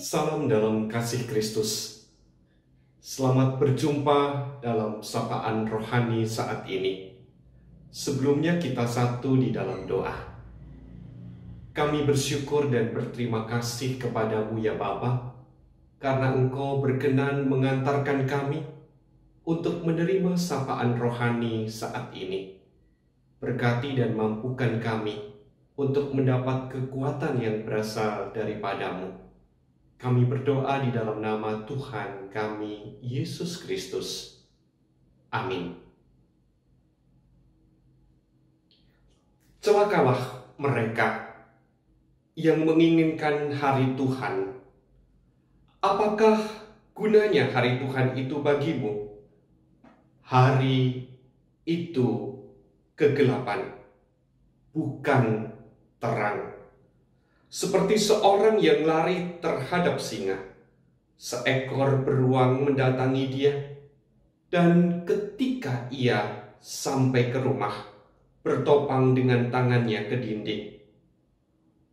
Salam dalam kasih Kristus. Selamat berjumpa dalam sapaan rohani saat ini. Sebelumnya kita satu di dalam doa. Kami bersyukur dan berterima kasih kepadamu ya Bapa, karena Engkau berkenan mengantarkan kami untuk menerima sapaan rohani saat ini. Berkati dan mampukan kami untuk mendapat kekuatan yang berasal daripadamu. Kami berdoa di dalam nama Tuhan kami, Yesus Kristus. Amin. Celakalah mereka yang menginginkan hari Tuhan. Apakah gunanya hari Tuhan itu bagimu? Hari itu kegelapan, bukan terang. Seperti seorang yang lari terhadap singa, seekor beruang mendatangi dia, dan ketika ia sampai ke rumah, bertopang dengan tangannya ke dinding.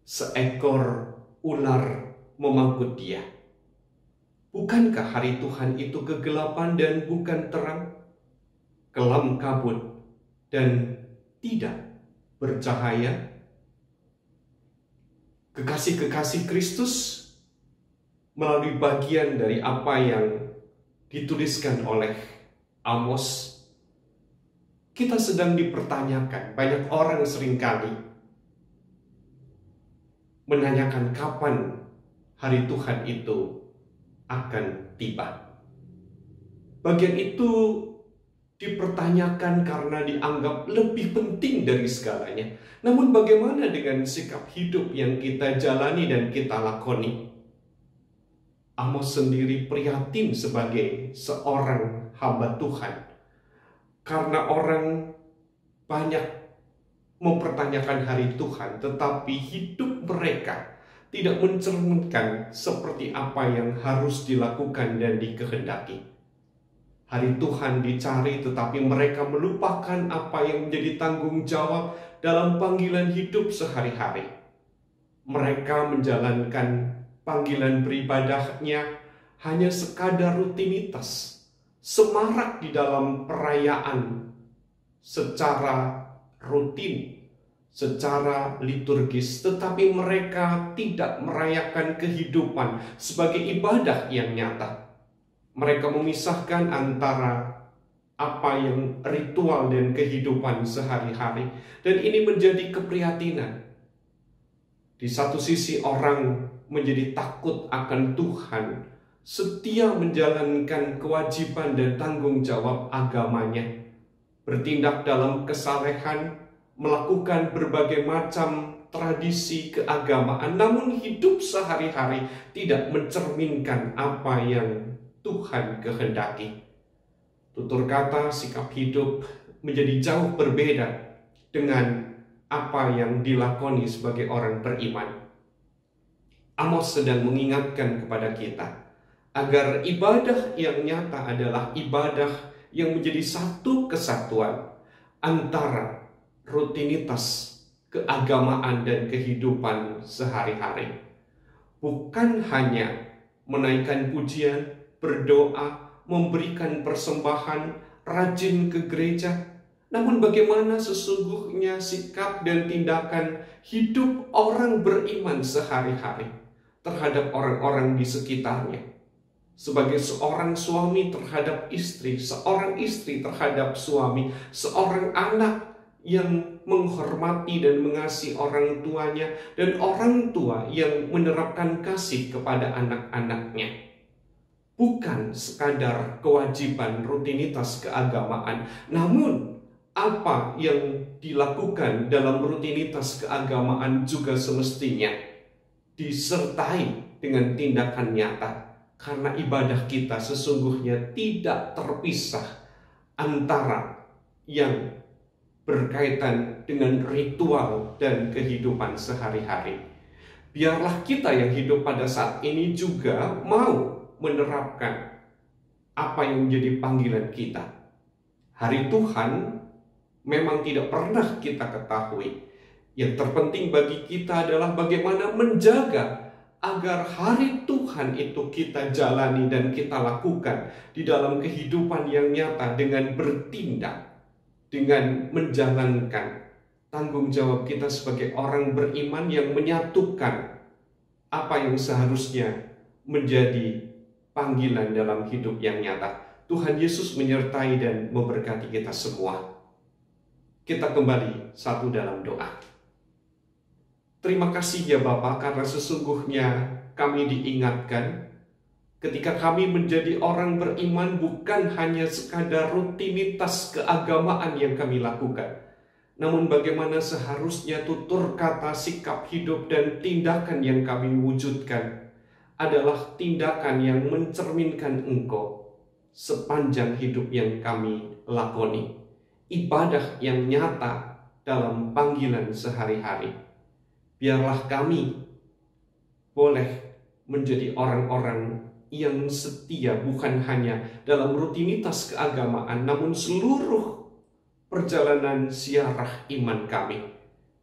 Seekor ular memangkut dia. Bukankah hari Tuhan itu kegelapan dan bukan terang, kelam kabut dan tidak bercahaya? Kekasih-kekasih Kristus, melalui bagian dari apa yang dituliskan oleh Amos, kita sedang dipertanyakan. Banyak orang seringkali menanyakan kapan hari Tuhan itu akan tiba. Bagian itu dipertanyakan karena dianggap lebih penting dari segalanya. Namun bagaimana dengan sikap hidup yang kita jalani dan kita lakoni? Amos sendiri prihatin sebagai seorang hamba Tuhan, karena orang banyak mempertanyakan hari Tuhan, tetapi hidup mereka tidak mencerminkan seperti apa yang harus dilakukan dan dikehendaki. Hari Tuhan dicari, tetapi mereka melupakan apa yang menjadi tanggung jawab dalam panggilan hidup sehari-hari. Mereka menjalankan panggilan beribadahnya hanya sekadar rutinitas, semarak di dalam perayaan secara rutin, secara liturgis, tetapi mereka tidak merayakan kehidupan sebagai ibadah yang nyata. Mereka memisahkan antara apa yang ritual dan kehidupan sehari-hari. Dan ini menjadi keprihatinan. Di satu sisi orang menjadi takut akan Tuhan, setia menjalankan kewajiban dan tanggung jawab agamanya, bertindak dalam kesalehan, melakukan berbagai macam tradisi keagamaan, namun hidup sehari-hari tidak mencerminkan apa yang Tuhan kehendaki. Tutur kata, sikap hidup menjadi jauh berbeda dengan apa yang dilakoni sebagai orang beriman. Amos sedang mengingatkan kepada kita agar ibadah yang nyata adalah ibadah yang menjadi satu kesatuan antara rutinitas keagamaan dan kehidupan sehari-hari. Bukan hanya menaikkan pujian, berdoa, memberikan persembahan, rajin ke gereja, namun bagaimana sesungguhnya sikap dan tindakan hidup orang beriman sehari-hari terhadap orang-orang di sekitarnya. Sebagai seorang suami terhadap istri, seorang istri terhadap suami, seorang anak yang menghormati dan mengasihi orang tuanya, dan orang tua yang menerapkan kasih kepada anak-anaknya. Bukan sekadar kewajiban rutinitas keagamaan, namun apa yang dilakukan dalam rutinitas keagamaan juga semestinya disertai dengan tindakan nyata. Karena ibadah kita sesungguhnya tidak terpisah antara yang berkaitan dengan ritual dan kehidupan sehari-hari. Biarlah kita yang hidup pada saat ini juga mau menerapkan apa yang menjadi panggilan kita. Hari Tuhan memang tidak pernah kita ketahui. Yang terpenting bagi kita adalah bagaimana menjaga agar hari Tuhan itu kita jalani dan kita lakukan di dalam kehidupan yang nyata dengan bertindak, dengan menjalankan tanggung jawab kita sebagai orang beriman yang menyatukan apa yang seharusnya menjadi panggilan dalam hidup yang nyata. Tuhan Yesus menyertai dan memberkati kita semua. Kita kembali satu dalam doa. Terima kasih ya Bapa, karena sesungguhnya kami diingatkan ketika kami menjadi orang beriman bukan hanya sekadar rutinitas keagamaan yang kami lakukan, namun bagaimana seharusnya tutur kata, sikap hidup, dan tindakan yang kami wujudkan adalah tindakan yang mencerminkan Engkau sepanjang hidup yang kami lakoni. Ibadah yang nyata dalam panggilan sehari-hari. Biarlah kami boleh menjadi orang-orang yang setia bukan hanya dalam rutinitas keagamaan, namun seluruh perjalanan ziarah iman kami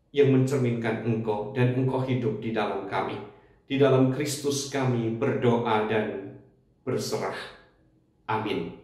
yang mencerminkan Engkau dan Engkau hidup di dalam kami. Di dalam Kristus kami berdoa dan berserah. Amin.